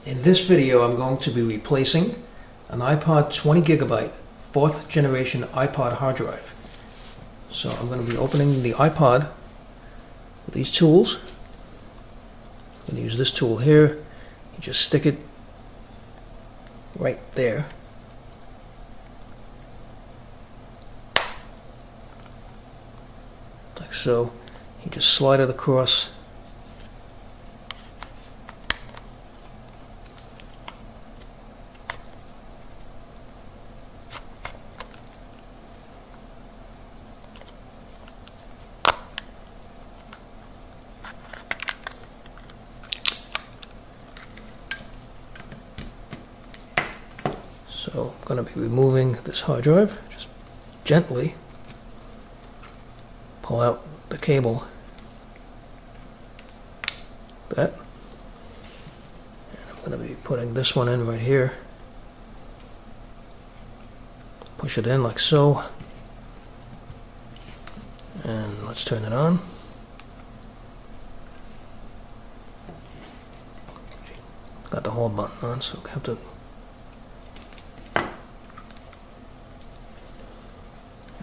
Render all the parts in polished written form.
In this video, I'm going to be replacing an iPod 20 gigabyte 4th generation iPod hard drive. So I'm going to be opening the iPod with these tools. I'm going to use this tool here. You just stick it right there. Like so. You just slide it across. So I'm going to be removing this hard drive. Just gently pull out the cable. That. And I'm going to be putting this one in right here. Push it in like so. And let's turn it on. Got the hold button on, so I have to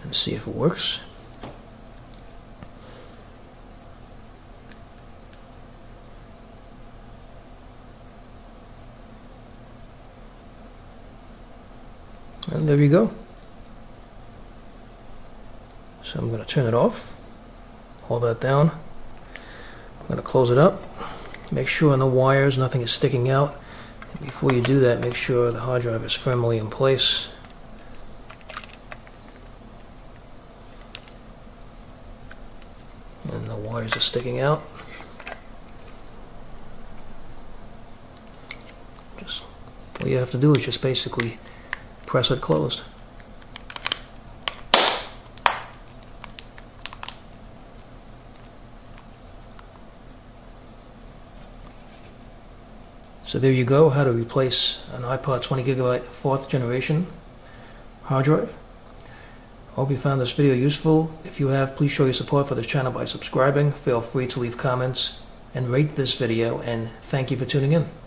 and see if it works. And there you go. So I'm going to turn it off. Hold that down. I'm going to close it up. Make sure no wires, nothing is sticking out. And before you do that, make sure the hard drive is firmly in place. And the wires are sticking out. Just all you have to do is just basically press it closed. So there you go, how to replace an iPod 20 gigabyte 4th generation hard drive. I hope you found this video useful. If you have, please show your support for this channel by subscribing. Feel free to leave comments and rate this video, and thank you for tuning in.